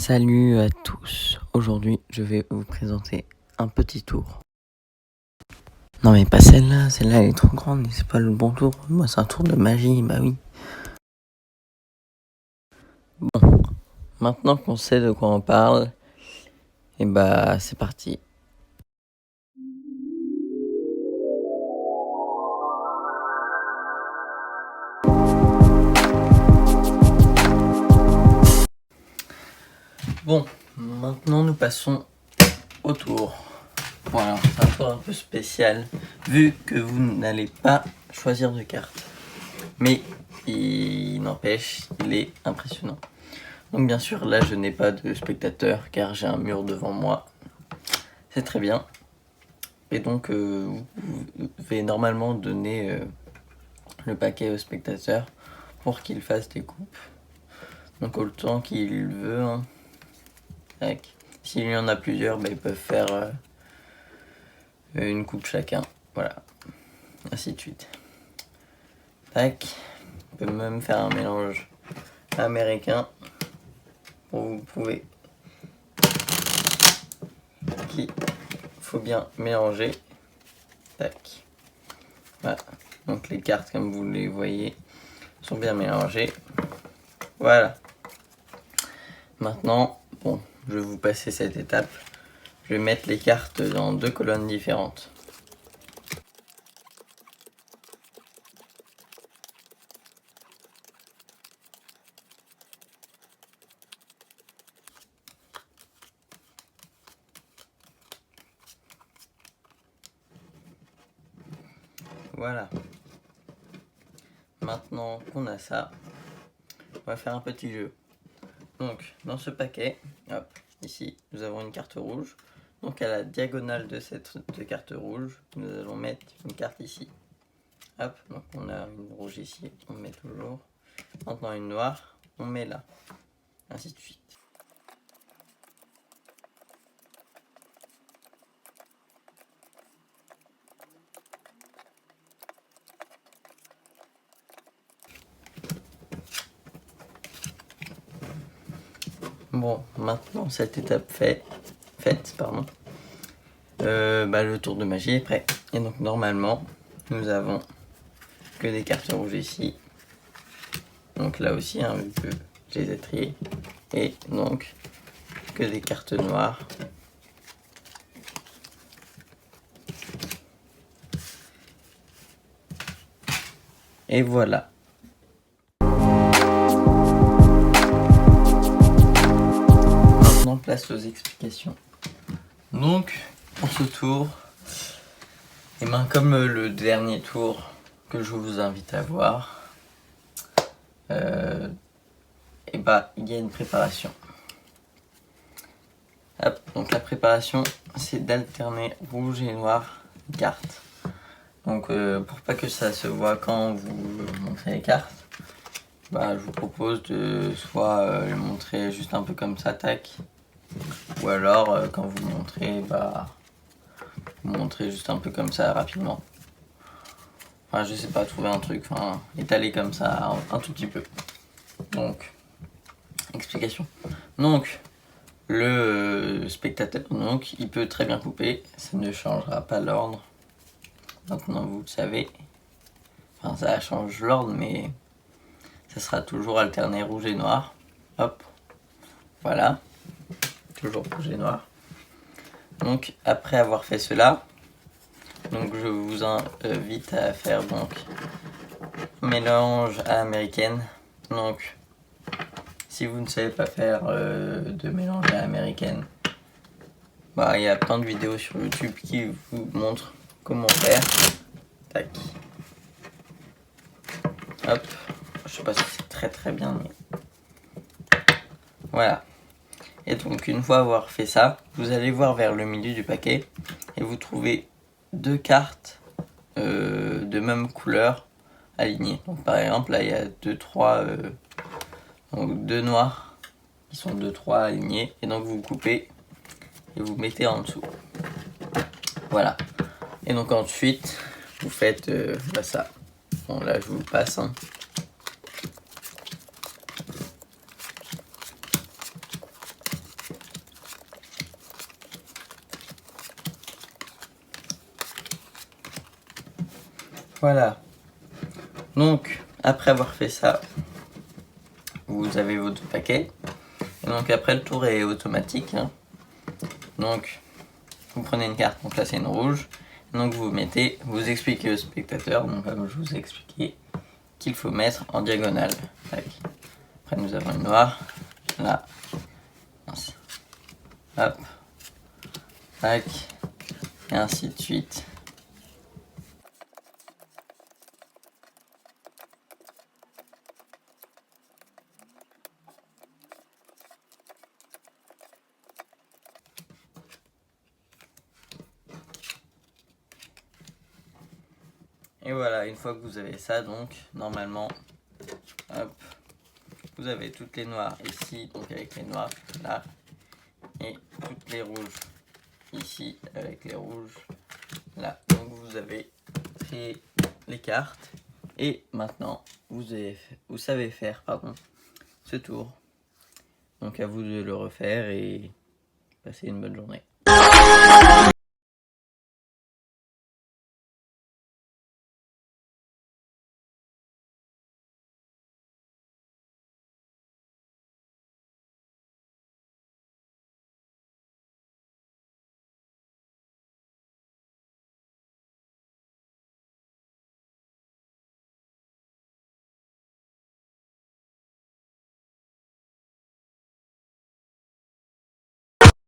Salut à tous, aujourd'hui je vais vous présenter un petit tour. Non mais pas celle-là elle est trop grande et c'est pas le bon tour. Moi c'est un tour de magie, bah oui. Bon, maintenant qu'on sait de quoi on parle, et bah c'est parti. Bon, maintenant nous passons au tour. Voilà, c'est un tour un peu spécial, vu que vous n'allez pas choisir de carte. Mais il n'empêche, il est impressionnant. Donc bien sûr, là je n'ai pas de spectateur car j'ai un mur devant moi. C'est très bien. Et donc vous devez normalement donner le paquet au spectateur pour qu'il fasse des coupes. Donc autant qu'il veut. Hein. S'il y en a plusieurs, bah, ils peuvent faire une coupe chacun. Voilà. Ainsi de suite. Tac. On peut même faire un mélange américain. Vous pouvez. Il faut bien mélanger. Tac. Voilà. Donc les cartes, comme vous les voyez, sont bien mélangées. Voilà. Maintenant, bon, je vais vous passer cette étape. Je vais mettre les cartes dans deux colonnes différentes. Voilà. Maintenant qu'on a ça, on va faire un petit jeu. Donc, dans ce paquet, hop, ici, nous avons une carte rouge. Donc, à la diagonale de cette carte rouge, nous allons mettre une carte ici. Hop, donc on a une rouge ici, on met toujours. Maintenant, une noire, on met là. Ainsi de suite. Bon, maintenant cette étape faite, le tour de magie est prêt. Et donc normalement, nous avons que des cartes rouges ici. Donc là aussi, hein, vu que je les ai triées. Et donc, que des cartes noires. Et voilà. Maintenant, place aux explications. Donc, pour ce tour, et ben, comme le dernier tour que je vous invite à voir, et bah, il y a une préparation. Hop, donc la préparation, c'est d'alterner rouge et noir cartes. Donc pour pas que ça se voit quand vous montrez les cartes, bah, je vous propose de soit les montrer juste un peu comme ça, tac, ou alors quand vous montrez, bah, vous montrez juste un peu comme ça rapidement. Enfin, je sais pas, trouver un truc, enfin, étaler comme ça un tout petit peu. Donc, explication. Donc, le spectateur, donc, il peut très bien couper, ça ne changera pas l'ordre. Maintenant, vous le savez. Enfin, ça change l'ordre, mais ça sera toujours alterné rouge et noir. Hop, voilà, toujours rouge et noir. Donc, après avoir fait cela, donc je vous invite à faire donc mélange à l'américaine. Donc, si vous ne savez pas faire de mélange à l'américaine, bah, il y a plein de vidéos sur YouTube qui vous montrent comment faire. Tac. Hop. Je sais pas si c'est très bien, mais voilà. Et donc, une fois avoir fait ça, vous allez voir vers le milieu du paquet et vous trouvez deux cartes de même couleur alignées. Donc, par exemple, là, il y a deux noirs qui sont 2-3 alignés. Et donc, vous coupez et vous mettez en dessous. Voilà. Et donc, ensuite, vous faites ça. Bon, là, je vous passe. Hein. Voilà. Donc, après avoir fait ça, vous avez votre paquet. Et donc après, le tour est automatique. Hein. Donc, vous prenez une carte, donc là c'est une rouge. Donc vous mettez, vous expliquez au spectateur, donc comme je vous ai expliqué, qu'il faut mettre en diagonale. Tac. Après nous avons une noire, là. Ainsi. Hop. Tac. Et ainsi de suite. Et voilà, une fois que vous avez ça, donc normalement, hop, vous avez toutes les noires ici, donc avec les noirs là, et toutes les rouges ici avec les rouges là. Donc vous avez créé les cartes et maintenant vous savez faire ce tour. Donc à vous de le refaire et passer une bonne journée.